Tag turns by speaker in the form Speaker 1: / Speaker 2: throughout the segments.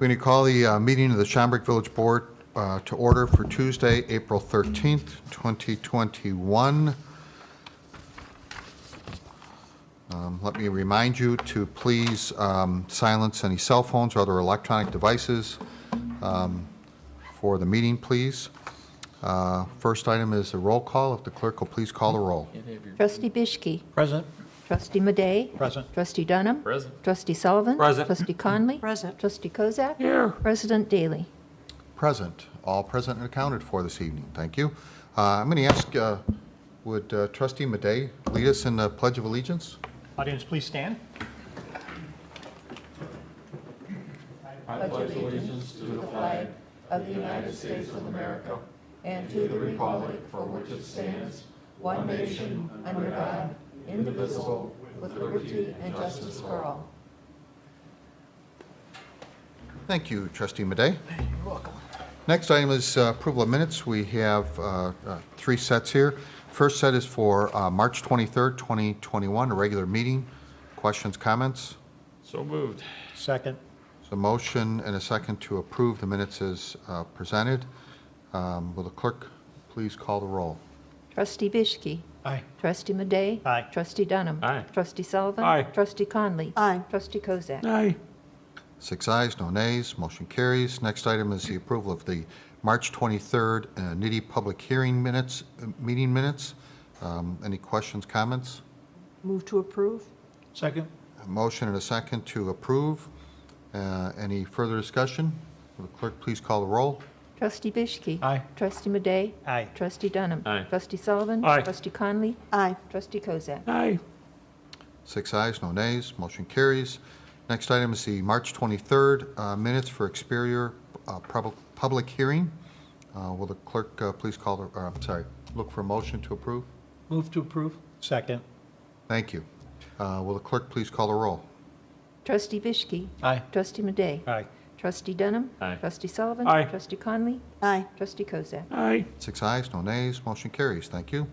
Speaker 1: We're going to call the meeting of the Schaumburg Village Board to order for Tuesday, April 13th, 2021. Let me remind you to please silence any cell phones or other electronic devices for the meeting, please. First item is a roll call. If the clerk will please call the roll.
Speaker 2: Trustee Bishke.
Speaker 3: Present.
Speaker 2: Trustee Madej.
Speaker 3: Present.
Speaker 2: Trustee Dunham.
Speaker 3: Present.
Speaker 2: Trustee Sullivan.
Speaker 3: Present.
Speaker 2: Trustee Conley.
Speaker 4: Present.
Speaker 2: Trustee Kozak.
Speaker 3: Here.
Speaker 2: President Daly.
Speaker 1: Present. All present and accounted for this evening. Thank you. I'm going to ask, would Trustee Madej lead us in the Pledge of Allegiance?
Speaker 3: Audience, please stand.
Speaker 2: I pledge allegiance to the flag of the United States of America and to the republic for which it stands, one nation, under God, indivisible, with liberty and justice for all.
Speaker 1: Thank you, Trustee Madej. You're welcome. Next item is approval of minutes. We have three sets here. First set is for March 23rd, 2021, a regular meeting. Questions, comments?
Speaker 3: So moved. Second.
Speaker 1: So motion and a second to approve the minutes as presented. Will the clerk please call the roll?
Speaker 2: Trustee Bishke.
Speaker 3: Aye.
Speaker 2: Trustee Madej.
Speaker 3: Aye.
Speaker 2: Trustee Dunham.
Speaker 3: Aye.
Speaker 2: Trustee Sullivan.
Speaker 3: Aye.
Speaker 2: Trustee Conley.
Speaker 4: Aye.
Speaker 2: Trustee Kozak.
Speaker 3: Aye.
Speaker 1: 6 ayes, no nays. Motion carries. Next item is the approval of the March 23rd Nitty public hearing minutes, meeting minutes. Any questions, comments?
Speaker 4: Move to approve?
Speaker 3: Second.
Speaker 1: A motion and a second to approve. Any further discussion? Will the clerk please call the roll?
Speaker 2: Trustee Bishke.
Speaker 3: Aye.
Speaker 2: Trustee Madej.
Speaker 3: Aye.
Speaker 2: Trustee Dunham.
Speaker 3: Aye.
Speaker 2: Trustee Sullivan.
Speaker 3: Aye.
Speaker 2: Trustee Conley.
Speaker 4: Aye.
Speaker 2: Trustee Kozak.
Speaker 3: Aye.
Speaker 1: 6 ayes, no nays. Motion carries. Next item is the March 23rd minutes for Experior public hearing. Will the clerk please call the, look for a motion to approve?
Speaker 3: Move to approve. Second.
Speaker 1: Thank you. Will the clerk please call the roll?
Speaker 2: Trustee Bishke.
Speaker 3: Aye.
Speaker 2: Trustee Madej.
Speaker 3: Aye.
Speaker 2: Trustee Dunham.
Speaker 3: Aye.
Speaker 2: Trustee Sullivan.
Speaker 3: Aye.
Speaker 2: Trustee Conley.
Speaker 4: Aye.
Speaker 2: Trustee Kozak.
Speaker 3: Aye.
Speaker 1: 6 ayes, no nays. Motion carries. Thank you.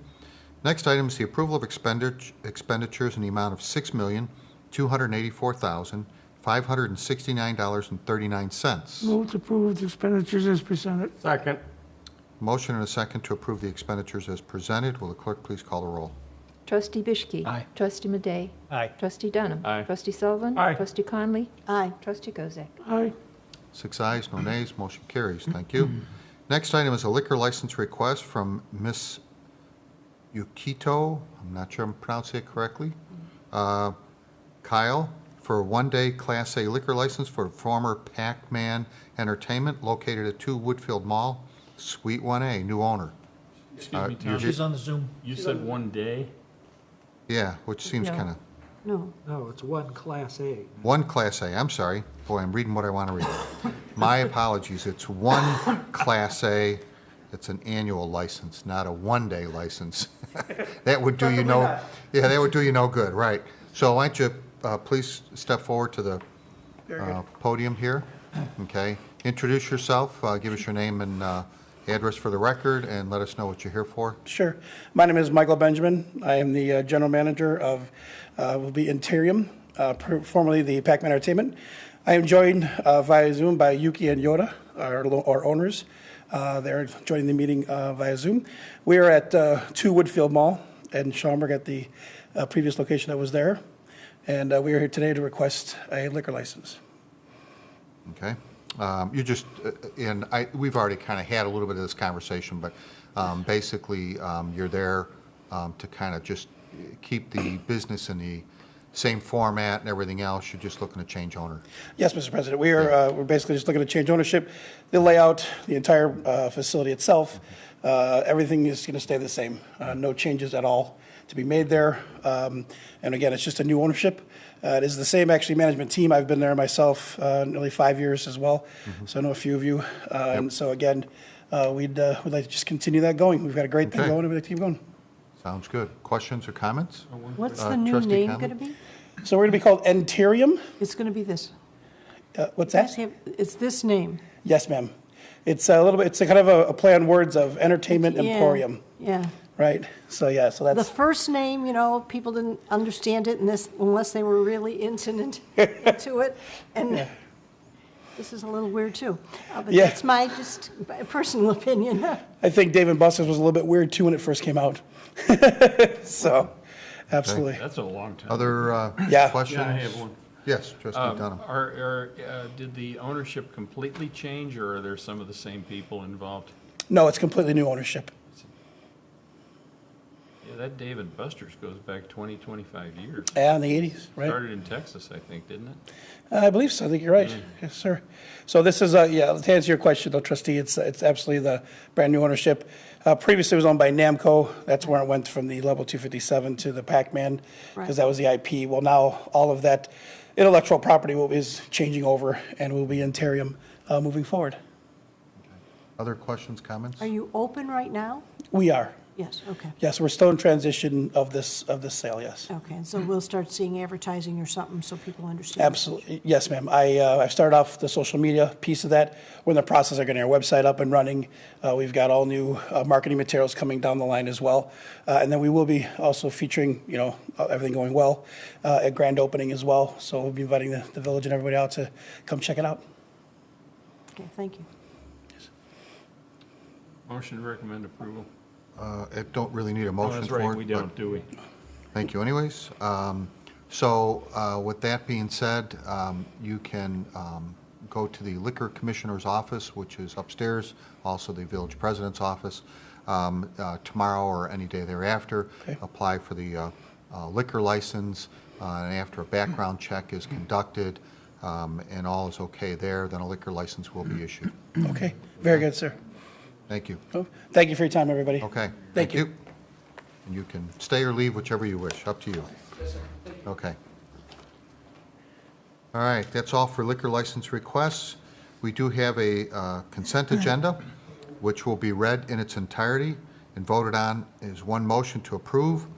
Speaker 1: Next item is the approval of expenditures in the amount of $6,284,569.39.
Speaker 5: Move to approve the expenditures as presented.
Speaker 3: Second.
Speaker 1: Motion and a second to approve the expenditures as presented. Will the clerk please call the roll?
Speaker 2: Trustee Bishke.
Speaker 3: Aye.
Speaker 2: Trustee Madej.
Speaker 3: Aye.
Speaker 2: Trustee Dunham.
Speaker 3: Aye.
Speaker 2: Trustee Sullivan.
Speaker 3: Aye.
Speaker 2: Trustee Conley.
Speaker 4: Aye.
Speaker 2: Trustee Kozak.
Speaker 5: Aye.
Speaker 1: 6 ayes, no nays. Motion carries. Thank you. Next item is a liquor license request from Miss Yukito, I'm not sure I'm pronouncing it correctly, Kyle, for a one-day Class A liquor license for former Pac-Man Entertainment located at 2 Woodfield Mall, Suite 1A, new owner.
Speaker 6: Excuse me, Tom.
Speaker 3: She's on the Zoom.
Speaker 6: You said one day?
Speaker 1: Yeah, which seems
Speaker 2: No.
Speaker 1: kind of,
Speaker 4: No.
Speaker 5: No, it's one Class A.
Speaker 1: one Class A, I'm sorry. Boy, I'm reading what I want to read. My apologies, it's one Class A. It's an annual license, not a one-day license. That would do you no, yeah, that would do you no good, right. So why don't you please step forward to the podium here, okay? Introduce yourself, give us your name and address for the record, and let us know what you're here for.
Speaker 7: Sure. My name is Michael Benjamin. I am the general manager of, will be Interium, formerly the Pac-Man Entertainment. I am joined via Zoom by Yuki and Yoda, our owners. They're joining the meeting via Zoom. We are at 2 Woodfield Mall in Schaumburg at the previous location that was there. And we are here today to request a liquor license.
Speaker 1: Okay. You just, and we've already kind of had a little bit of this conversation, but basically you're there to kind of just keep the business in the same format and everything else. You're just looking to change owner.
Speaker 7: Yes, Mr. President. We are we're basically just looking to change ownership, the layout, the entire facility itself. Everything is going to stay the same. No changes at all to be made there. And again, it's just a new ownership. It is the same actually management team. I've been there myself nearly 5 years as well. So I know a few of you. And so again, we'd like to just continue that going. We've got a great thing
Speaker 1: Okay.
Speaker 7: going and we'd like to keep going.
Speaker 1: Sounds good. Questions or comments?
Speaker 4: What's the new
Speaker 1: Trustee
Speaker 4: name
Speaker 1: Conley?
Speaker 4: going to be?
Speaker 7: So we're going to be called Interium.
Speaker 4: It's going to be this.
Speaker 7: What's that?
Speaker 4: It's this name.
Speaker 7: Yes, ma'am. It's a little bit, it's a kind of a play on words of entertainment
Speaker 4: Yeah,
Speaker 7: emporium,
Speaker 4: Yeah.
Speaker 7: right? So, yeah, so
Speaker 4: The
Speaker 7: that's,
Speaker 4: first name, you know, people didn't understand it unless they were really into it. And This is a little weird, too. But
Speaker 7: Yeah.
Speaker 4: that's my just personal opinion.
Speaker 7: I think Dave and Buster's was a little bit weird too when it first came out. So, absolutely.
Speaker 6: That's a long time.
Speaker 1: Other
Speaker 7: Yeah.
Speaker 1: questions?
Speaker 6: Yeah, I have one.
Speaker 1: Yes, trustee Dunham.
Speaker 6: Did the ownership completely change, or are there some of the same people involved?
Speaker 7: No, it's completely new ownership.
Speaker 6: Yeah, that David Buster's goes back 20, 25 years.
Speaker 7: Yeah, in the 80s, right?
Speaker 6: Started in Texas, I think, didn't it?
Speaker 7: I believe so. I think you're right. Yes, sir. So this is, yeah, to answer your question though, trustee, it's absolutely the brand new ownership. Previously it was owned by Namco. That's where it went from the level 257 to the Pac-Man, because that was the IP. Well, now all of that intellectual property is changing over and will be Interium moving forward.
Speaker 1: Other questions, comments?
Speaker 4: Are you open right now?
Speaker 7: We are.
Speaker 4: Yes, okay.
Speaker 7: Yes, we're still in transition of this sale, yes.
Speaker 4: Okay, and so we'll start seeing advertising or something so people understand.
Speaker 7: Absolutely. Yes, ma'am. I started off the social media piece of that. We're in the process of getting our website up and running. We've got all new marketing materials coming down the line as well. And then we will be also featuring, everything going well, at grand opening as well. So we'll be inviting the village and everybody out to come check it out.
Speaker 4: Okay, thank you.
Speaker 6: Motion to recommend approval.
Speaker 1: It don't really need a
Speaker 6: Oh,
Speaker 1: motion
Speaker 6: that's
Speaker 1: for it.
Speaker 6: right, we
Speaker 1: but
Speaker 6: don't, do we?
Speaker 1: Thank you anyways. So with that being said, you can go to the Liquor Commissioner's office, which is upstairs, also the Village President's office, tomorrow or any day thereafter.
Speaker 7: Okay.
Speaker 1: Apply for the liquor license, and after a background check is conducted and all is okay there, then a liquor license will be issued.
Speaker 7: Okay, very good, sir.
Speaker 1: Thank you.
Speaker 7: Oh, thank you for your time, everybody.
Speaker 1: Okay.
Speaker 7: Thank you.
Speaker 1: And you can stay or leave, whichever you wish, up to you. Okay. All right, that's all for liquor license requests. We do have a consent agenda, which will be read in its entirety and voted on as one motion to approve.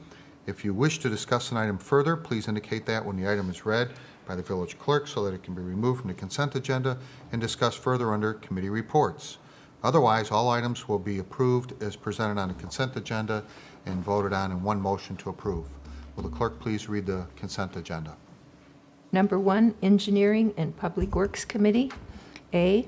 Speaker 1: If you wish to discuss an item further, please indicate that when the item is read by the village clerk so that it can be removed from the consent agenda and discussed further under committee reports. Otherwise, all items will be approved as presented on the consent agenda and voted on in one motion to approve. Will the clerk please read the consent agenda?
Speaker 2: Number 1, Engineering and Public Works Committee. A,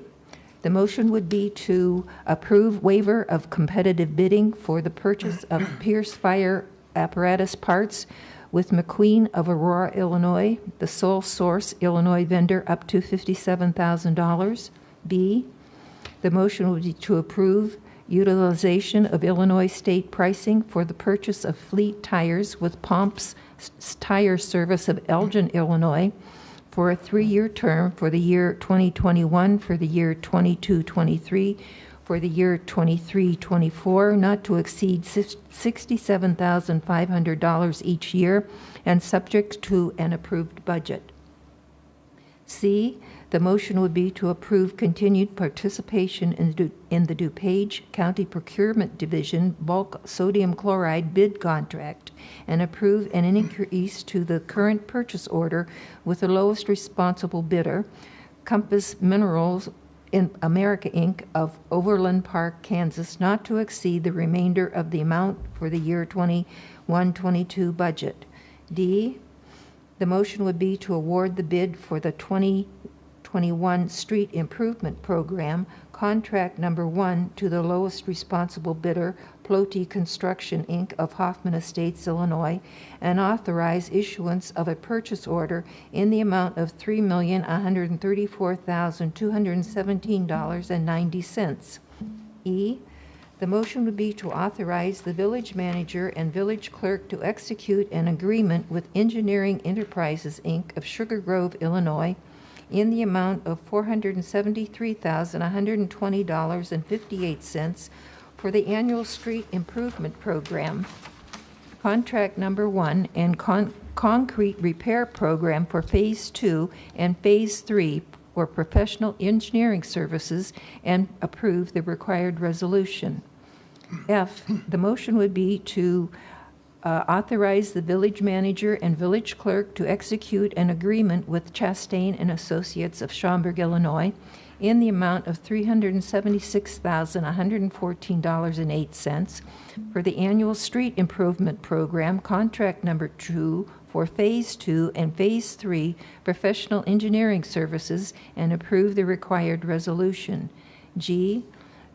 Speaker 2: the motion would be to approve waiver of competitive bidding for the purchase of Pierce Fire apparatus parts with McQueen of Aurora, Illinois, the sole source Illinois vendor, up to $57,000. B, the motion would be to approve utilization of Illinois state pricing for the purchase of fleet tires with Pomps Tire Service of Elgin, Illinois, for a 3-year term for the year 2021, for the year 22-23, for the year 23-24, not to exceed $67,500 each year, and subject to an approved budget. C, the motion would be to approve continued participation in the DuPage County Procurement Division bulk sodium chloride bid contract and approve an increase to the current purchase order with the lowest responsible bidder, Compass Minerals in America, Inc. of Overland Park, Kansas, not to exceed the remainder of the amount for the year 21-22 budget. D, the motion would be to award the bid for the 2021 Street Improvement Program, contract number 1, to the lowest responsible bidder, Ploty Construction, Inc. of Hoffman Estates, Illinois, and authorize issuance of a purchase order in the amount of $3,134,217.90. E, the motion would be to authorize the village manager and village clerk to execute an agreement with Engineering Enterprises, Inc. of Sugar Grove, Illinois, in the amount of $473,120.58 for the annual street improvement program, contract number 1, and concrete repair program for Phase 2 and Phase 3 for professional engineering services, and approve the required resolution. F, the motion would be to authorize the village manager and village clerk to execute an agreement with Chastain and Associates of Schaumburg, Illinois, in the amount of $376,114.08 for the annual street improvement program, contract number 2, for Phase 2 and Phase 3 professional engineering services and approve the required resolution. G,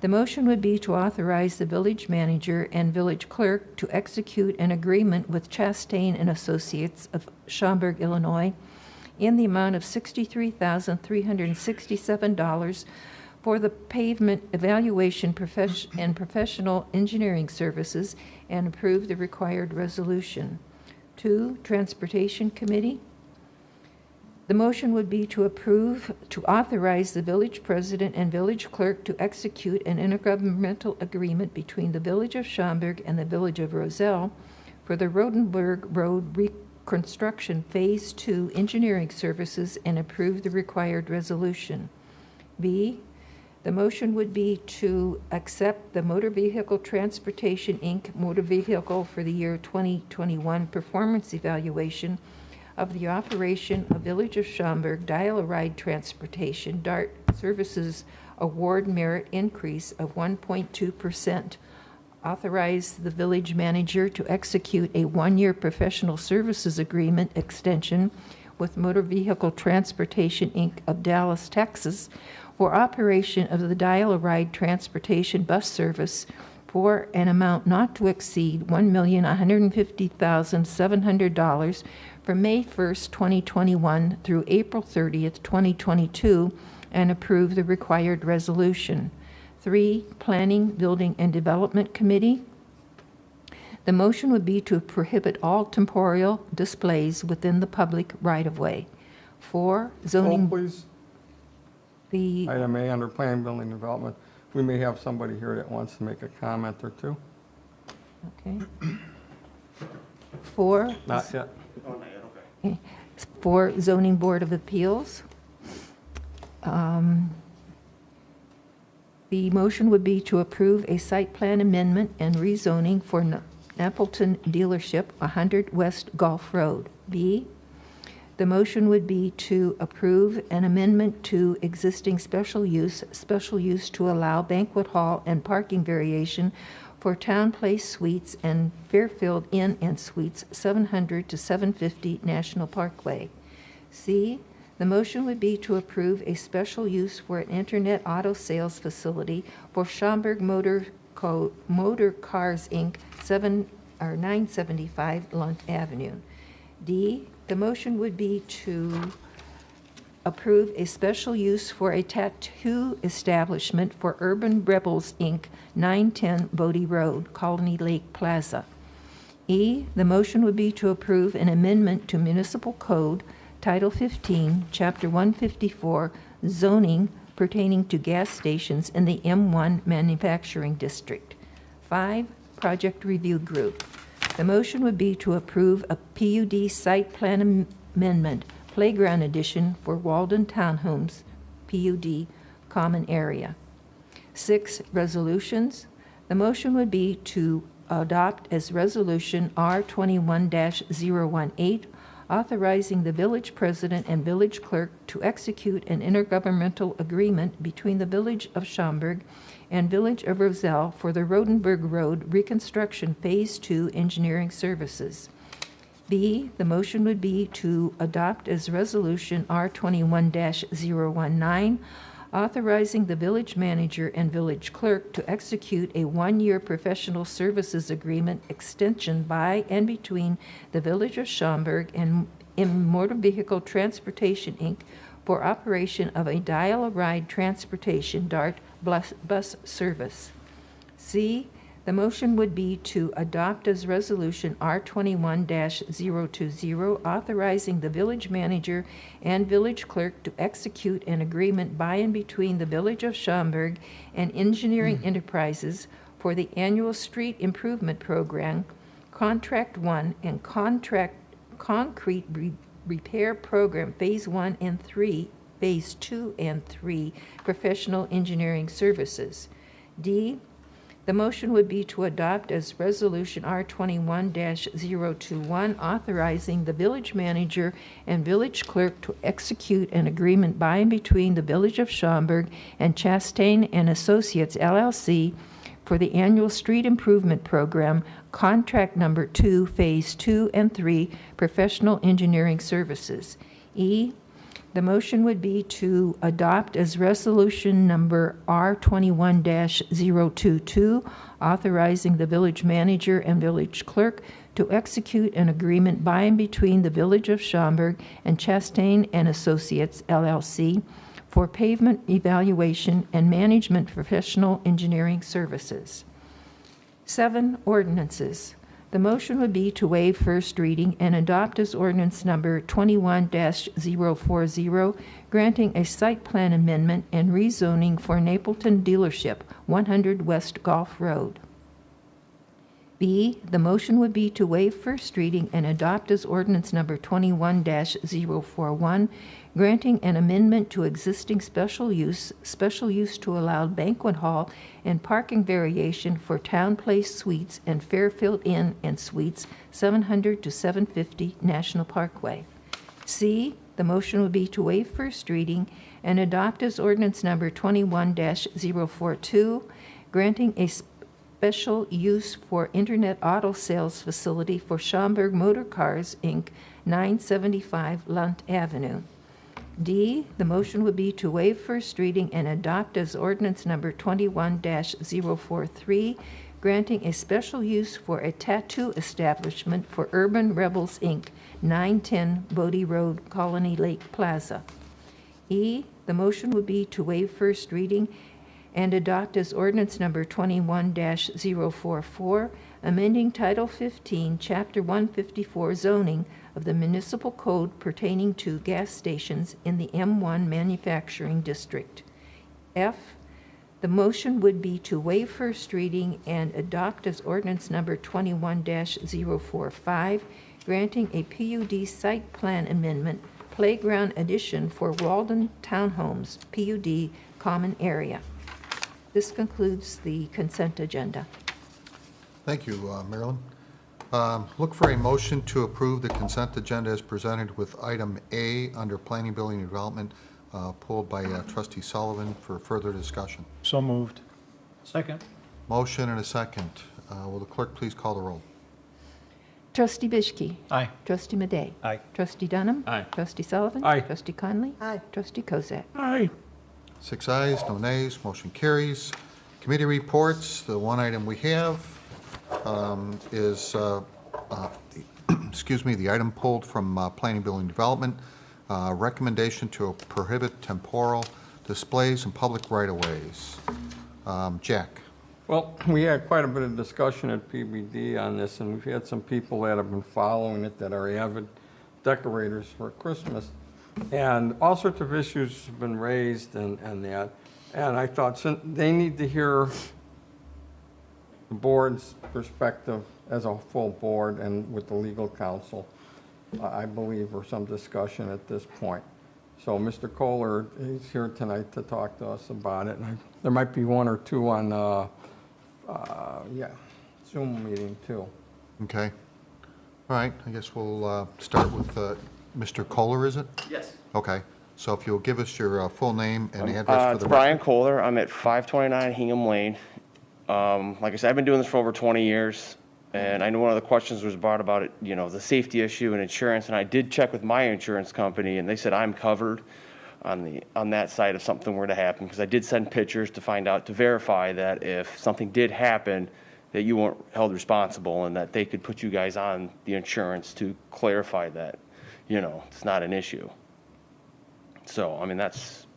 Speaker 2: the motion would be to authorize the village manager and village clerk to execute an agreement with Chastain and Associates of Schaumburg, Illinois, in the amount of $63,367 for the pavement evaluation and professional engineering services and approve the required resolution. 2, Transportation Committee. The motion would be to authorize the village president and village clerk to execute an intergovernmental agreement between the Village of Schaumburg and the Village of Roselle for the Rodenburg Road Reconstruction Phase 2 engineering services and approve the required resolution. B, the motion would be to accept the Motor Vehicle Transportation, Inc. motor vehicle for the year 2021 performance evaluation of the operation of Village of Schaumburg Dial-A-Ride Transportation DART Services Award Merit Increase of 1.2%. Authorize the village manager to execute a one-year professional services agreement extension with Motor Vehicle Transportation, Inc. of Dallas, Texas, for operation of the Dial-A-Ride Transportation bus service for an amount not to exceed $1,150,700 from May 1st, 2021 through April 30th, 2022, and approve the required resolution. 3, Planning, Building, and Development Committee. The motion would be to prohibit all temporal displays within the public right-of-way. 4, Zoning.
Speaker 8: Hold, please.
Speaker 2: The
Speaker 8: Item A under Planning, Building, and Development. We may have somebody here that wants to make a comment or two.
Speaker 2: Okay. 4.
Speaker 8: Not yet.
Speaker 2: Okay. 4, Zoning Board of Appeals. The motion would be to approve a site plan amendment and rezoning for Appleton dealership, 100 West Gulf Road. B, the motion would be to approve an amendment to existing special use to allow banquet hall and parking variation for Town Place Suites and Fairfield Inn and Suites, 700 to 750 National Parkway. C, the motion would be to approve a special use for an internet auto sales facility for Schaumburg Motor Cars, Inc., 975 Lunt Avenue. D, the motion would be to approve a special use for a tattoo establishment for Urban Rebels, Inc., 910 Bodie Road, Colony Lake Plaza. E, the motion would be to approve an amendment to Municipal Code, Title 15, Chapter 154, zoning pertaining to gas stations in the M1 Manufacturing District. 5, Project Review Group. The motion would be to approve a PUD site plan amendment, Playground Edition for Walden Townhomes, PUD, Common Area. 6, Resolutions. The motion would be to adopt as Resolution R21-018, authorizing the village president and village clerk to execute an intergovernmental agreement between the Village of Schaumburg and Village of Roselle for the Rodenburg Road Reconstruction Phase 2 engineering services. B, the motion would be to adopt as Resolution R21-019, authorizing the village manager and village clerk to execute a one-year professional services agreement extension by and between the Village of Schaumburg and Motor Vehicle Transportation, Inc. for operation of a Dial-A-Ride Transportation DART bus service. C, the motion would be to adopt as Resolution R21-020, authorizing the village manager and village clerk to execute an agreement by and between the Village of Schaumburg and Engineering Enterprises for the annual street improvement program, Contract 1 and Concrete Repair Program Phase 1 and 3, Phase 2 and 3, Professional Engineering Services. D, the motion would be to adopt as Resolution R21-021, authorizing the village manager and village clerk to execute an agreement by and between the Village of Schaumburg and Chastain and Associates, LLC, for the annual street improvement program, contract number 2, phase 2 and 3, professional engineering services. E, the motion would be to adopt as resolution number R21-022, authorizing the village manager and village clerk to execute an agreement by and between the Village of Schaumburg and Chastain and Associates, LLC, for pavement evaluation and management professional engineering services. 7, ordinances. The motion would be to waive first reading and adopt as ordinance number 21-040, granting a site plan amendment and rezoning for Napleton dealership, 100 West Gulf Road. B, the motion would be to waive first reading and adopt as ordinance number 21-041, granting an amendment to existing special use to allow banquet hall and parking variation for Town Place Suites and Fairfield Inn and Suites, 700 to 750 National Parkway. C, the motion would be to waive first reading and adopt as ordinance number 21-042, granting a special use for Internet Auto Sales Facility for Schaumburg Motor Cars, Inc., 975 Lunt Avenue. D, the motion would be to waive first reading and adopt as ordinance number 21-043, granting a special use for a tattoo establishment for Urban Rebels, Inc., 910 Bodie Road, Colony Lake Plaza. E, the motion would be to waive first reading and adopt as ordinance number 21-044, amending Title 15, Chapter 154 zoning of the municipal code pertaining to gas stations in the M1 manufacturing district. F, the motion would be to waive first reading and adopt as ordinance number 21-045, granting a PUD site plan amendment, playground addition for Walden Townhomes, PUD common area. This concludes the consent agenda.
Speaker 1: Thank you, Marilyn. Look for a motion to approve the consent agenda as presented with item A under Planning, Building, and Development, pulled by Trustee Sullivan for further discussion.
Speaker 3: So moved. Second.
Speaker 1: Motion and a second. Will the clerk please call the roll?
Speaker 2: Trustee Bishke.
Speaker 3: Aye.
Speaker 2: Trustee Madej.
Speaker 3: Aye.
Speaker 2: Trustee Dunham.
Speaker 6: Aye.
Speaker 2: Trustee Sullivan.
Speaker 8: Aye.
Speaker 2: Trustee Conley.
Speaker 4: Aye.
Speaker 2: Trustee Kozak.
Speaker 5: Aye.
Speaker 1: 6 ayes, no nays, motion carries. Committee reports, the one item we have is, excuse me, the item pulled from Planning, Building, and Development, recommendation to prohibit temporal displays in public right-of-ways. Jack.
Speaker 8: Well, we had quite a bit of discussion at PBD on this, and we've had some people that have been following it that are avid decorators for Christmas. And all sorts of issues have been raised and that. And I thought they need to hear the board's perspective as a full board and with the legal counsel, I believe, or some discussion at this point. So Mr. Kohler, he's here tonight to talk to us about it. And there might be one or two on, Zoom meeting too.
Speaker 1: Okay. All right, I guess we'll start with Mr. Kohler, is it?
Speaker 9: Yes.
Speaker 1: Okay, so if you'll give us your full name and address for
Speaker 9: It's
Speaker 1: the...
Speaker 9: Brian Kohler. I'm at 529 Hingham Lane. Like I said, I've been doing this for over 20 years, and I know one of the questions was brought about it, the safety issue and insurance, and I did check with my insurance company, and they said I'm covered on that side if something were to happen, because I did send pictures to verify that if something did happen, that you weren't held responsible and that they could put you guys on the insurance to clarify that, it's not an issue. So, I mean, that's,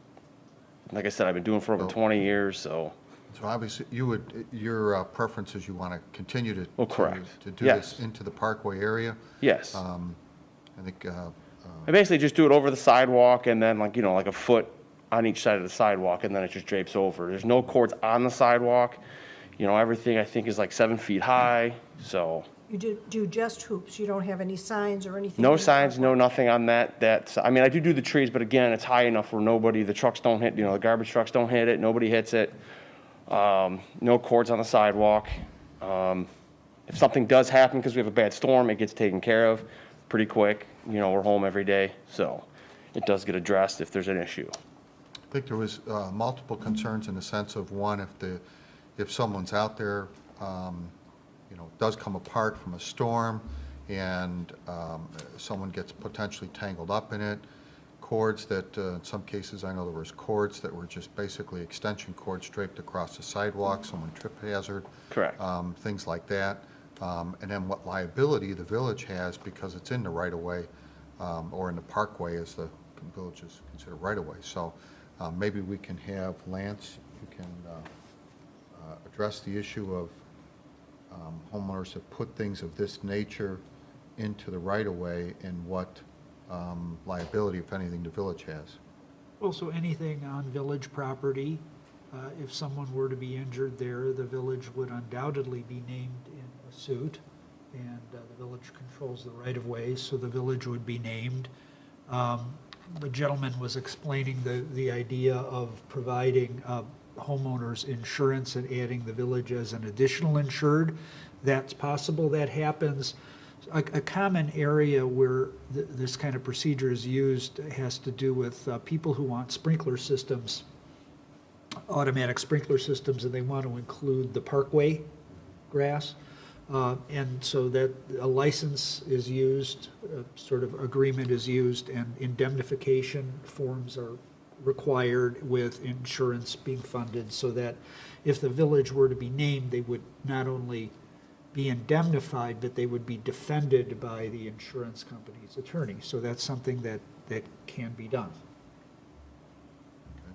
Speaker 9: like I said, I've been doing it for over 20 years, so.
Speaker 1: So obviously, your preference is you want to continue to...
Speaker 9: correct.
Speaker 1: To do
Speaker 9: Yes.
Speaker 1: this into the Parkway area?
Speaker 9: Yes.
Speaker 1: I think...
Speaker 9: I basically just do it over the sidewalk and then like a foot on each side of the sidewalk, and then it just drapes over. There's no cords on the sidewalk. Everything I think is like 7 feet high, so.
Speaker 4: You do just hoops, you don't have any signs or anything?
Speaker 9: No signs, no nothing on that. I mean, I do the trees, but again, it's high enough where the trucks don't hit, the garbage trucks don't hit it, nobody hits it. No cords on the sidewalk. If something does happen because we have a bad storm, it gets taken care of pretty quick. We're home every day, so it does get addressed if there's an issue.
Speaker 1: I think there was multiple concerns in the sense of, one, if someone's out there, does come apart from a storm, and someone gets potentially tangled up in it, cords that, in some cases, I know there was cords that were just basically extension cords draped across the sidewalk, someone trip hazard.
Speaker 9: Correct.
Speaker 1: Things like that. And then what liability the village has because it's in the right-of-way, or in the parkway, as the village is considered right-of-way. So maybe we can have Lance, who can address the issue of homeowners that put things of this nature into the right-of-way, and what liability, if anything, the village has.
Speaker 5: Well, so anything on village property, if someone were to be injured there, the village would undoubtedly be named in a suit, and the village controls the right-of-way, so the village would be named. The gentleman was explaining the idea of providing homeowners insurance and adding the village as an additional insured. That's possible. That happens. A common area where this kind of procedure is used has to do with people who want sprinkler systems, automatic sprinkler systems, and they want to include the parkway grass. And so that a license is used, a sort of agreement is used, and indemnification forms are required, with insurance being funded, so that if the village were to be named, they would not only be indemnified, but they would be defended by the insurance company's attorney. So that's something that can be done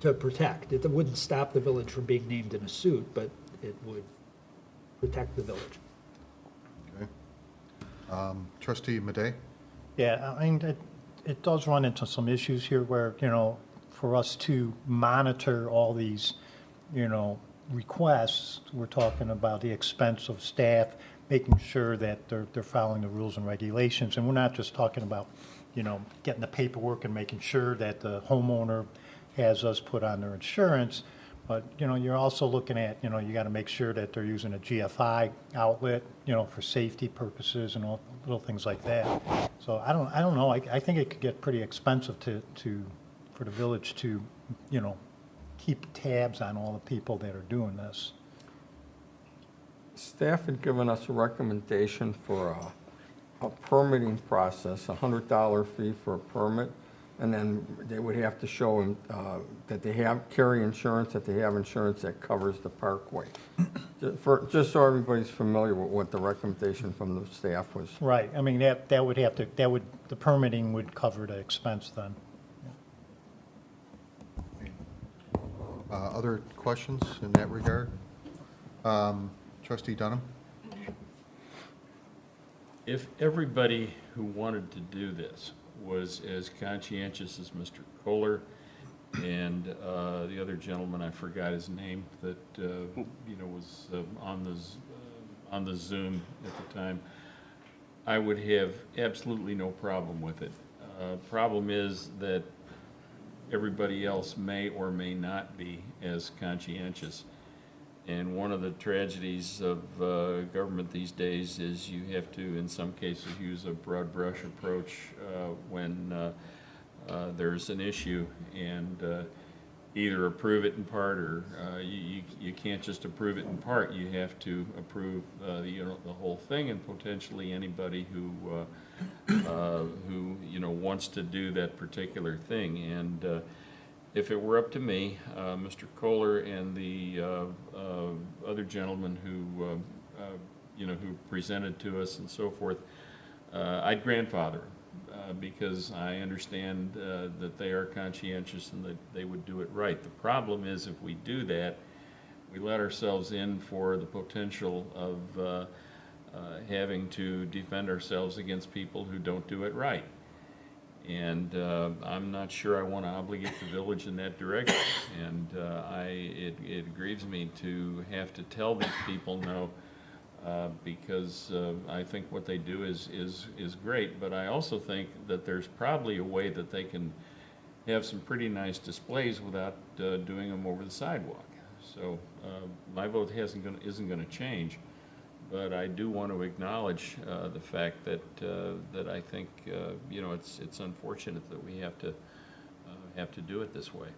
Speaker 5: to protect. It wouldn't stop the village from being named in a suit, but it would protect the village.
Speaker 1: Okay. Trustee Madej?
Speaker 3: Yeah, I mean, it does run into some issues here where, for us to monitor all these, requests, we're talking about the expense of staff, making sure that they're following the rules and regulations. And we're not just talking about, getting the paperwork and making sure that the homeowner has us put on their insurance. But, you're also looking at, you got to make sure that they're using a GFI outlet, for safety purposes and all little things like that. So I don't know. I think it could get pretty expensive for the village to, keep tabs on all the people that are doing this.
Speaker 8: Staff had given us a recommendation for a permitting process, a $100 fee for a permit, and then they would have to show them that they carry insurance, that they have insurance that covers the parkway. Just so everybody's familiar with what the recommendation from the staff was.
Speaker 3: Right. I mean, the permitting would cover the expense then.
Speaker 1: Other questions in that regard? Trustee Dunham?
Speaker 6: If everybody who wanted to do this was as conscientious as Mr. Kohler and the other gentleman, I forgot his name, that was on the Zoom at the time, I would have absolutely no problem with it. Problem is that everybody else may or may not be as conscientious. And one of the tragedies of government these days is you have to, in some cases, use a broad brush approach when there's an issue, and either approve it in part, or you can't just approve it in part. You have to approve the whole thing, and potentially anybody who wants to do that particular thing. And if it were up to me, Mr. Kohler and the other gentleman who who presented to us and so forth, I'd grandfather because I understand that they are conscientious and that they would do it right. The problem is, if we do that, we let ourselves in for the potential of having to defend ourselves against people who don't do it right. And I'm not sure I want to obligate the village in that direction. And it grieves me to have to tell these people no, because I think what they do is great. But I also think that there's probably a way that they can have some pretty nice displays without doing them over the sidewalk. So my vote isn't going to change. But I do want to acknowledge the fact that I think it's unfortunate that we have to do it this way.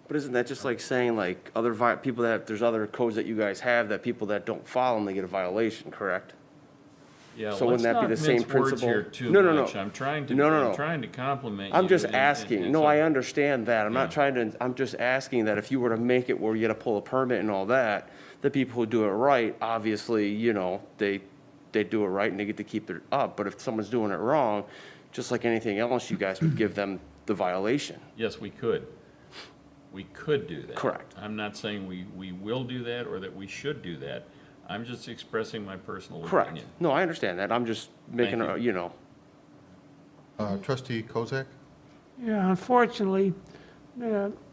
Speaker 9: But isn't that just like saying like people that, there's other codes that you guys have that people that don't follow them, they get a violation, correct?
Speaker 6: Yeah,
Speaker 9: So
Speaker 6: let's
Speaker 9: wouldn't that be
Speaker 6: not
Speaker 9: the same
Speaker 6: mince words
Speaker 9: principle?
Speaker 6: here too
Speaker 9: No, no, no.
Speaker 6: much. I'm trying to,
Speaker 9: No, no, no.
Speaker 6: I'm trying to compliment you.
Speaker 9: I'm just
Speaker 6: and-
Speaker 9: asking.
Speaker 6: and
Speaker 9: No,
Speaker 6: so-
Speaker 9: I understand that. I'm
Speaker 6: Yeah.
Speaker 9: not trying to, I'm just asking that if you were to make it where you gotta pull a permit and all that, the people who do it right, obviously, you know, they do it right and they get to keep it up. But if someone's doing it wrong, just like anything else, you guys would give them the violation.
Speaker 6: Yes, we could. We could do that.
Speaker 9: Correct.
Speaker 6: I'm not saying we will do that or that we should do that. I'm just expressing my personal
Speaker 9: Correct.
Speaker 6: opinion.
Speaker 9: No, I understand that. I'm just making,
Speaker 6: Thank you.
Speaker 9: you know,
Speaker 1: Trustee Kozak?
Speaker 10: Yeah, unfortunately,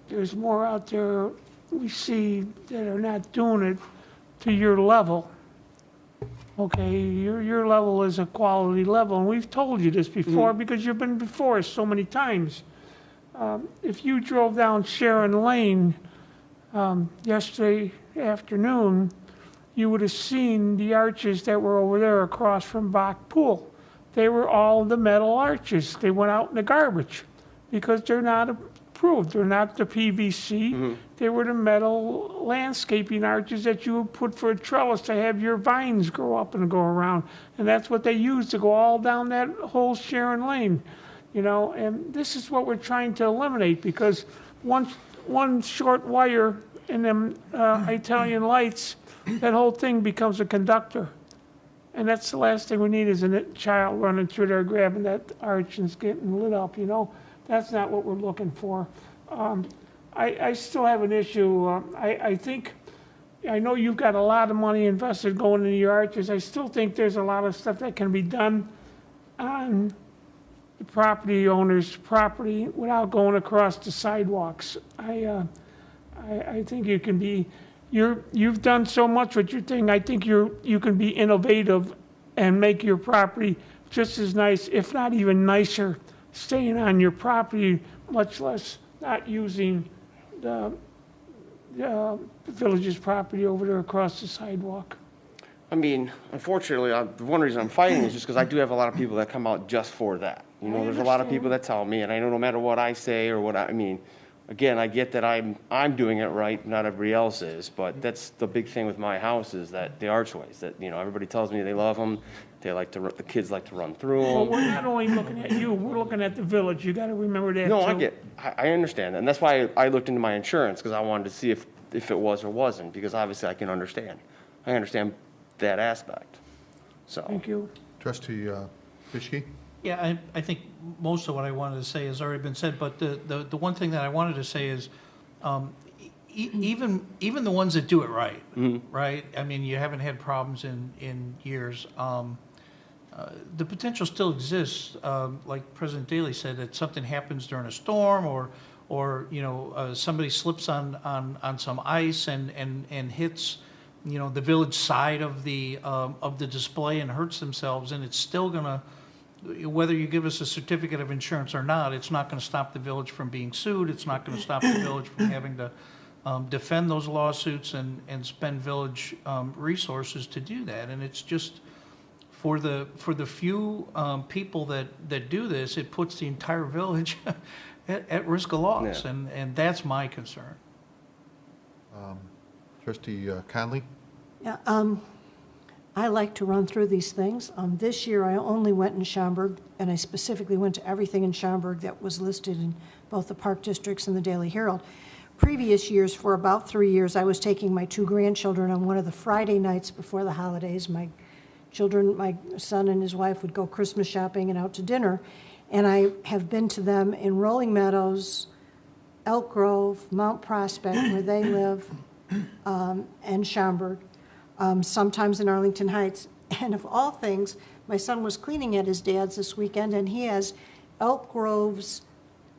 Speaker 10: there's more out there we see that are not doing it to your level. Okay, your level is a quality level, and we've told you this before because you've been before us so many times. If you drove down Sharon Lane yesterday afternoon, you would have seen the arches that were over there across from Bach Pool. They were all the metal arches. They went out in the garbage because they're not approved. They're not the PVC. They were the metal landscaping arches that you would put for a trellis to have your vines grow up and go around. And that's what they used to go all down that whole Sharon Lane, you know. And this is what we're trying to eliminate because one short wire in them Italian lights, that whole thing becomes a conductor. And that's the last thing we need is a child running through there grabbing that arch and getting lit up, you know? That's not what we're looking for. I still have an issue. I think, I know you've got a lot of money invested going into your arches. I still think there's a lot of stuff that can be done on the property owner's property without going across the sidewalks. I think you can be, you've done so much with your thing. I think you can be innovative and make your property just as nice, if not even nicer, staying on your property, much less not using the village's property over there across the sidewalk.
Speaker 9: I mean, unfortunately, the one reason I'm fighting is just because I do have a lot of people that come out just for that. You know, there's a lot of people that tell me, and I know no matter what I say or what I mean, again, I get that I'm doing it right, not everybody else is, but that's the big thing with my house is that the archways, that, you know, everybody tells me they love them, the kids like to run through
Speaker 10: Well,
Speaker 9: them.
Speaker 10: we're not only looking at you, we're looking at the village. You gotta remember that,
Speaker 9: No,
Speaker 10: too.
Speaker 9: I understand that, and that's why I looked into my insurance, because I wanted to see if it was or wasn't, because obviously I can understand. I understand that aspect, so.
Speaker 10: Thank you.
Speaker 1: Trustee Fischke?
Speaker 11: Yeah, I think most of what I wanted to say has already been said, but the one thing that I wanted to say is, even the ones that do it right, right? I mean, you haven't had problems in years. The potential still exists, like President Daley said, that something happens during a storm or you know, somebody slips on some ice and hits, you know, the village side of the display and hurts themselves, and it's still gonna, whether you give us a certificate of insurance or not, it's not going to stop the village from being sued. It's not going to stop the village from having to defend those lawsuits and spend village resources to do that. And it's just for the few people that do this, it puts the entire village at risk of loss,
Speaker 9: Yeah.
Speaker 11: and that's my concern.
Speaker 1: Trustee Conley?
Speaker 4: Yeah, I like to run through these things. This year, I only went in Schaumburg, and I specifically went to everything in Schaumburg that was listed in both the Park Districts and the Daily Herald. Previous years, for about 3 years, I was taking my 2 grandchildren on one of the Friday nights before the holidays. My son and his wife would go Christmas shopping and out to dinner, and I have been to them in Rolling Meadows, Elk Grove, Mount Prospect, where they live, and Schaumburg. Sometimes in Arlington Heights. And of all things, my son was cleaning at his dad's this weekend, and he has Elk Grove's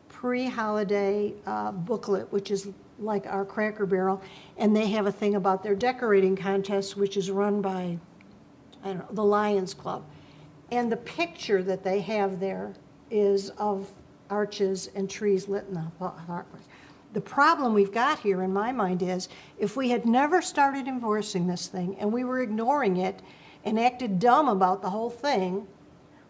Speaker 4: pre-holiday booklet, which is like our Cracker Barrel, and they have a thing about their decorating contest, which is run by, I don't know, the Lions Club. And the picture that they have there is of arches and trees lit in the park. The problem we've got here, in my mind, is if we had never started enforcing this thing and we were ignoring it and acted dumb about the whole thing,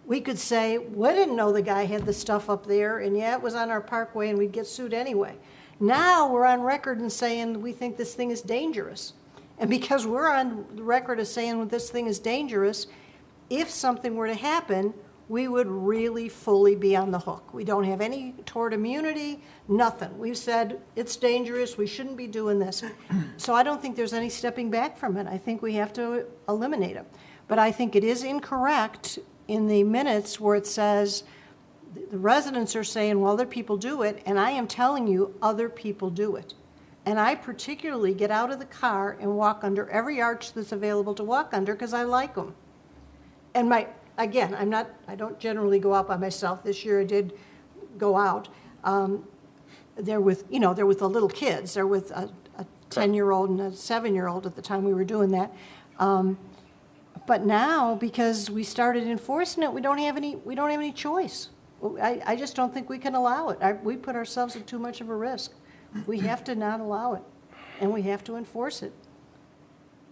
Speaker 4: we could say, we didn't know the guy had the stuff up there, and yeah, it was on our parkway, and we'd get sued anyway. Now we're on record and saying we think this thing is dangerous. And because we're on the record as saying this thing is dangerous, if something were to happen, we would really fully be on the hook. We don't have any tort immunity, nothing. We've said it's dangerous, we shouldn't be doing this. So I don't think there's any stepping back from it. I think we have to eliminate it. But I think it is incorrect in the minutes where it says the residents are saying, well, other people do it, and I am telling you, other people do it. And I particularly get out of the car and walk under every arch that's available to walk under because I like them. And again, I don't generally go out by myself. This year I did go out. They're with the little kids. They're with a 10-year-old and a 7-year-old at the time we were doing that. But now, because we started enforcing it, we don't have any choice. I just don't think we can allow it. We put ourselves at too much of a risk. We have to not allow it, and we have to enforce it.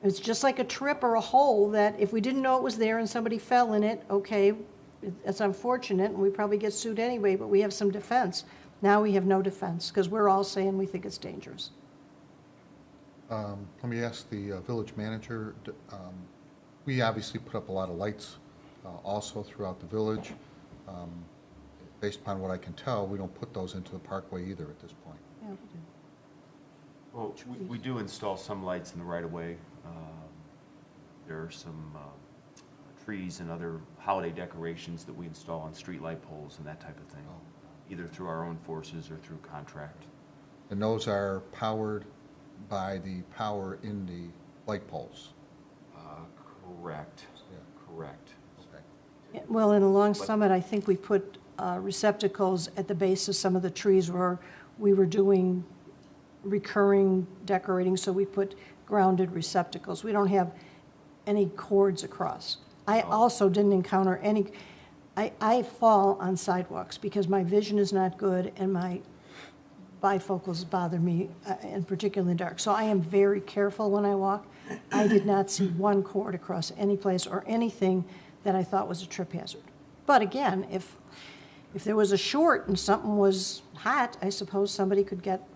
Speaker 4: It's just like a trip or a hole that if we didn't know it was there and somebody fell in it, okay, it's unfortunate, and we probably get sued anyway, but we have some defense. Now we have no defense, because we're all saying we think it's dangerous.
Speaker 1: Let me ask the village manager. We obviously put up a lot of lights also throughout the village. Based upon what I can tell, we don't put those into the parkway either at this point.
Speaker 4: Yeah, we do.
Speaker 12: Well, we do install some lights in the right-of-way. There are some trees and other holiday decorations that we install on street light poles and that type of thing, either through our own forces or through contract.
Speaker 1: And those are powered by the power in the light poles?
Speaker 12: Correct.
Speaker 1: Yeah.
Speaker 12: Correct.
Speaker 1: Okay.
Speaker 4: Yeah, well, and along Summit, I think we put receptacles at the base of some of the trees where we were doing recurring decorating, so we put grounded receptacles. We don't have any cords across. I also didn't encounter any, I fall on sidewalks because my vision is not good and my bifocals bother me, and particularly in the dark. So I am very careful when I walk. I did not see one cord across any place or anything that I thought was a trip hazard. But again, if there was a short and something was hot, I suppose somebody could get,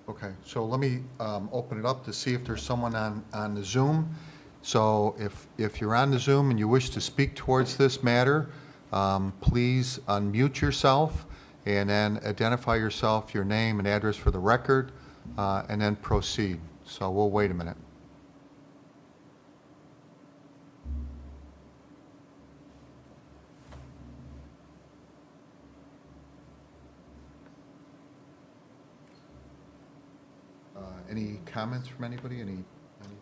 Speaker 1: Okay, so let me open it up to see if there's someone on the Zoom. So if you're on the Zoom and you wish to speak towards this matter, please unmute yourself and then identify yourself, your name and address for the record, and then proceed. So we'll wait a minute. Any comments from anybody? Anything?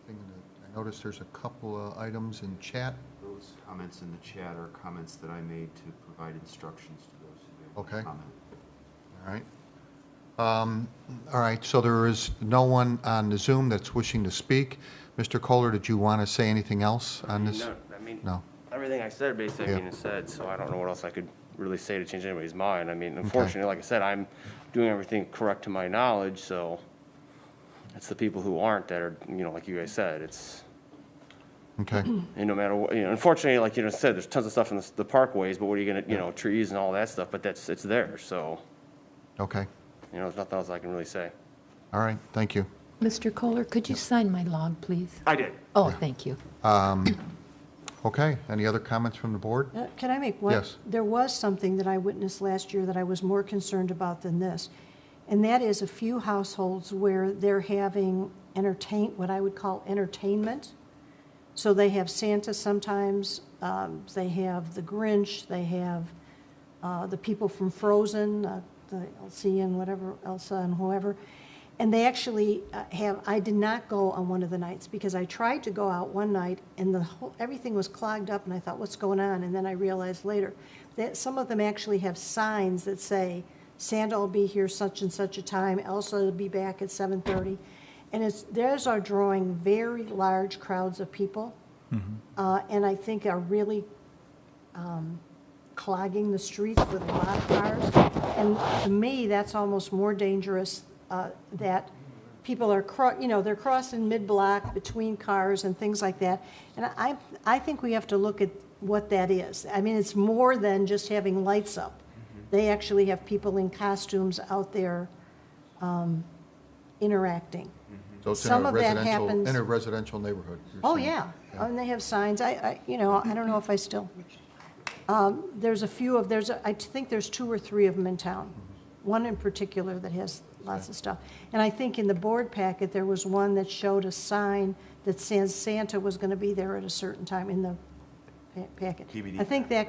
Speaker 1: I noticed there's a couple of items in chat.
Speaker 12: Those comments in the chat are comments that I made to provide instructions to those who may comment.
Speaker 1: All right, so there is no one on the Zoom that's wishing to speak. Mr. Kohler, did you want to say anything else on this?
Speaker 9: No,
Speaker 1: No.
Speaker 9: everything I said basically,
Speaker 1: Yeah.
Speaker 9: is said, so I don't know what else I could really say to change anybody's mind. I mean, unfortunately, like I said, I'm doing everything correct to my knowledge, so it's the people who aren't that are, like you guys said, it's,
Speaker 1: Okay,
Speaker 9: and no matter what, unfortunately, like you said, there's tons of stuff in the parkways, but what are you gonna, trees and all that stuff, but it's there, so,
Speaker 1: okay.
Speaker 9: there's nothing else I can really say.
Speaker 1: All right, thank you.
Speaker 2: Mr. Kohler, could you sign my log, please?
Speaker 9: I did.
Speaker 2: Oh, thank you.
Speaker 1: Okay, any other comments from the board?
Speaker 4: Can I make one?
Speaker 1: Yes.
Speaker 4: There was something that I witnessed last year that I was more concerned about than this, and that is a few households where they're having what I would call entertainment. So they have Santa sometimes, they have the Grinch, they have the people from Frozen, the Elsie and whatever, Elsa and whoever. And they actually I did not go on one of the nights because I tried to go out one night and everything was clogged up and I thought, what's going on? And then I realized later that some of them actually have signs that say, Santa will be here such and such a time, Elsa will be back at 7:30. And theirs are drawing very large crowds of people, and I think are really clogging the streets with a lot of cars. And to me, that's almost more dangerous, that people are, they're crossing mid-block between cars and things like that. And I think we have to look at what that is. I mean, it's more than just having lights up. They actually have people in costumes out there interacting.
Speaker 1: So it's
Speaker 4: Some of that happens.
Speaker 1: in a residential neighborhood. you're
Speaker 4: Oh,
Speaker 1: saying?
Speaker 4: yeah, and they have signs, I don't know if I still, there's a few of, I think there's 2 or 3 of them in town. One in particular that has lots of stuff. And I think in the board packet, there was one that showed a sign that says Santa was gonna be there at a certain time in the packet.
Speaker 12: TBD,
Speaker 4: I think that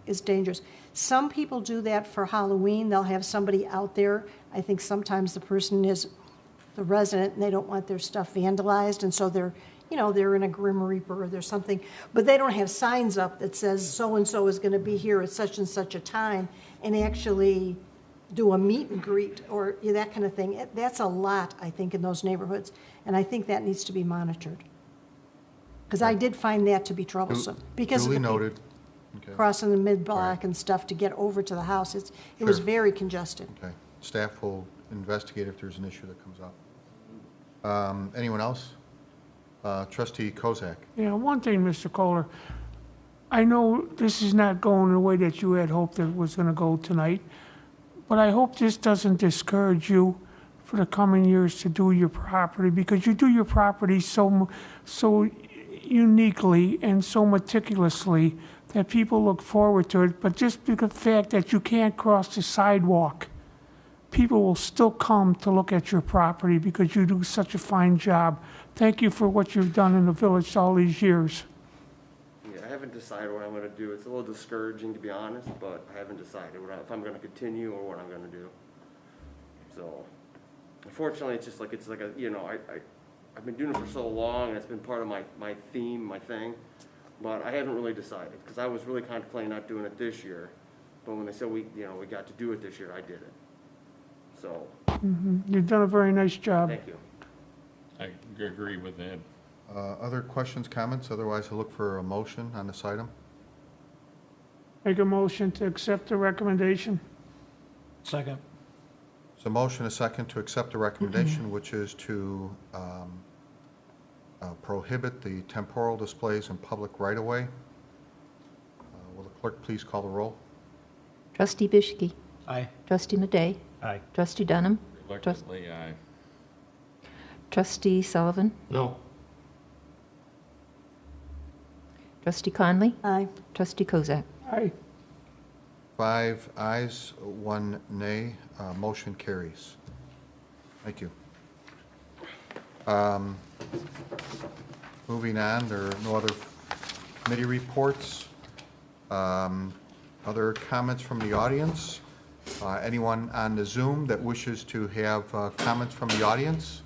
Speaker 4: is dangerous. Some people do that for Halloween, they'll have somebody out there. I think sometimes the person is the resident and they don't want their stuff vandalized, and so they're in a Grim Reaper or there's something, but they don't have signs up that says so-and-so is gonna be here at such and such a time, and actually do a meet and greet or that kind of thing. That's a lot, I think, in those neighborhoods, and I think that needs to be monitored. Because I did find that to be troublesome, because of
Speaker 1: Duly
Speaker 4: the people
Speaker 1: noted. Okay.
Speaker 4: crossing the mid-block and stuff to get over to the house. It was
Speaker 1: Sure.
Speaker 4: very congested.
Speaker 1: Okay. Staff will investigate if there's an issue that comes up. Anyone else? Trustee Kozak.
Speaker 10: Yeah, one thing, Mr. Kohler, I know this is not going the way that you had hoped it was going to go tonight, but I hope this doesn't discourage you for the coming years to do your property, because you do your property so uniquely and so meticulously that people look forward to it, but just because of the fact that you can't cross the sidewalk, people will still come to look at your property because you do such a fine job. Thank you for what you've done in the village all these years.
Speaker 9: Yeah, I haven't decided what I'm gonna do. It's a little discouraging, to be honest, but I haven't decided if I'm gonna continue or what I'm gonna do. So, unfortunately, it's like I've been doing it for so long, and it's been part of my theme, my thing, but I haven't really decided, because I was really contemplating not doing it this year, but when they said we got to do it this year, I did it. So,
Speaker 10: You've done a very nice job.
Speaker 9: thank you.
Speaker 6: I agree with that.
Speaker 1: Other questions, comments? Otherwise, I'll look for a motion on this item.
Speaker 10: Make a motion to accept the recommendation.
Speaker 11: Second.
Speaker 1: So motion, a second, to accept the recommendation, which is to prohibit the temporal displays in public right-of-way. Will the clerk please call the roll?
Speaker 2: Trustee Bischke.
Speaker 11: Aye.
Speaker 2: Trustee Madej.
Speaker 3: Aye.
Speaker 2: Trustee Dunham.
Speaker 6: Reluctantly, aye.
Speaker 2: Trustee Sullivan.
Speaker 8: No.
Speaker 2: Trustee Conley.
Speaker 4: Aye.
Speaker 2: Trustee Kozak.
Speaker 10: Aye.
Speaker 1: 5 ayes, 1 nay, motion carries. Thank you. Moving on, there are no other committee reports. Other comments from the audience? Anyone on the Zoom that wishes to have comments from the audience?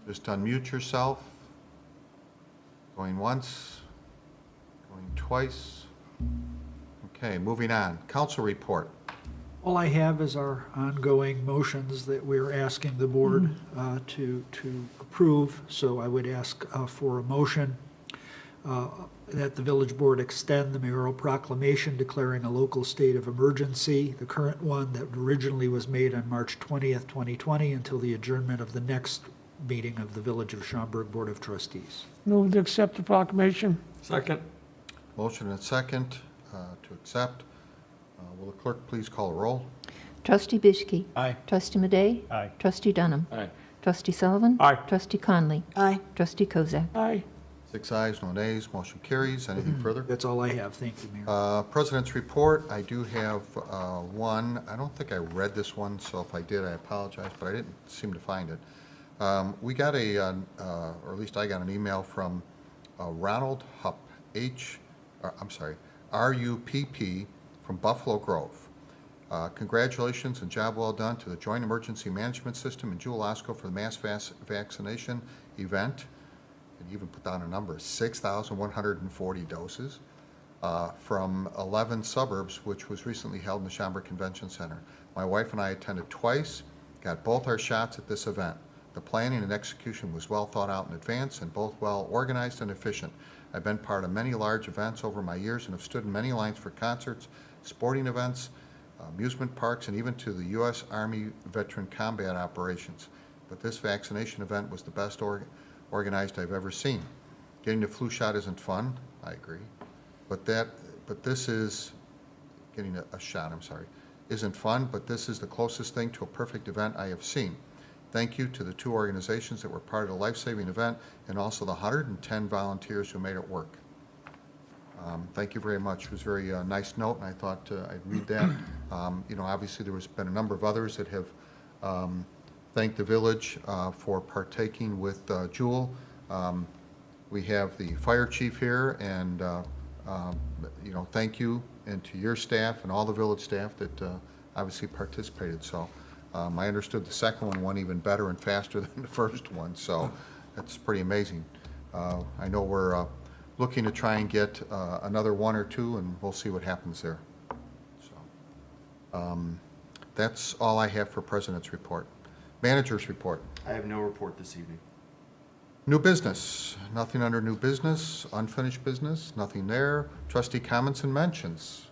Speaker 1: Just unmute yourself. Going once, going twice. Okay, moving on. Council report.
Speaker 5: All I have is our ongoing motions that we're asking the board to approve. So I would ask for a motion that the village board extend the mayoral proclamation declaring a local state of emergency, the current one that originally was made on March 20th, 2020, until the adjournment of the next meeting of the Village of Schaumburg Board of Trustees.
Speaker 10: Move to accept the proclamation.
Speaker 8: Second.
Speaker 1: Motion and second to accept. Will the clerk please call the roll?
Speaker 2: Trustee Bischke.
Speaker 11: Aye.
Speaker 2: Trustee Madej.
Speaker 3: Aye.
Speaker 2: Trustee Dunham.
Speaker 6: Aye.
Speaker 2: Trustee Sullivan.
Speaker 8: Aye.
Speaker 2: Trustee Conley.
Speaker 4: Aye.
Speaker 2: Trustee Kozak.
Speaker 10: Aye.
Speaker 1: 6 ayes, no nays, motion carries. Anything further?
Speaker 5: That's all I have. Thank you, Mayor.
Speaker 1: President's report, I do have one. I don't think I read this one, so if I did, I apologize, but I didn't seem to find it. We got or at least I got an email from Ronald Hupp, RUPP, from Buffalo Grove. Congratulations and job well done to the Joint Emergency Management System in Jewel Osco for the mass vaccination event. And even put down a number, 6,140 doses from 11 suburbs, which was recently held in the Schaumburg Convention Center. My wife and I attended twice, got both our shots at this event. The planning and execution was well thought out in advance and both well organized and efficient. I've been part of many large events over my years and have stood in many lines for concerts, sporting events, amusement parks, and even to the U.S. Army Veteran Combat Operations. But this vaccination event was the best organized I've ever seen. Getting the flu shot isn't fun, I agree, but this is, getting a shot, I'm sorry, isn't fun, but this is the closest thing to a perfect event I have seen. Thank you to the 2 organizations that were part of the life-saving event and also the 110 volunteers who made it work. Thank you very much. It was a very nice note, and I thought I'd read that. You know, obviously there has been a number of others that have thanked the village for partaking with Jewel. We have the fire chief here, and you know, thank you, and to your staff and all the village staff that obviously participated. So I understood the second one went even better and faster than the first one, so that's pretty amazing. I know we're looking to try and get another 1 or 2, and we'll see what happens there. So that's all I have for President's report. Manager's report.
Speaker 12: I have no report this evening.
Speaker 1: New business, nothing under new business. Unfinished business, nothing there. Trustee comments and mentions.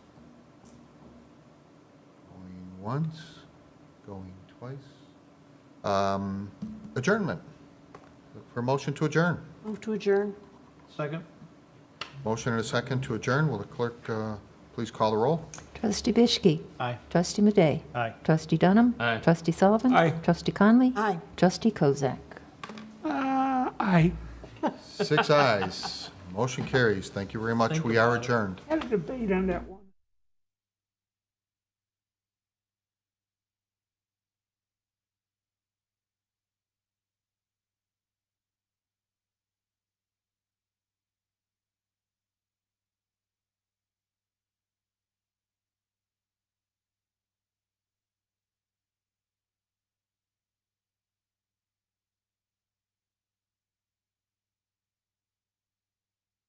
Speaker 1: Going once, going twice. Adjournment. Look for a motion to adjourn.
Speaker 4: Move to adjourn.
Speaker 11: Second?
Speaker 1: Motion and a second to adjourn. Will the clerk please call the roll?
Speaker 2: Trustee Bischke.
Speaker 11: Aye.
Speaker 2: Trustee Madej.
Speaker 3: Aye.
Speaker 2: Trustee Dunham.
Speaker 6: Aye.
Speaker 2: Trustee Sullivan.
Speaker 8: Aye.
Speaker 2: Trustee Conley.
Speaker 4: Aye.
Speaker 2: Trustee Kozak.
Speaker 10: Aye.
Speaker 1: 6 ayes. Motion carries. Thank you very much. We are adjourned.
Speaker 10: Had a debate on that one.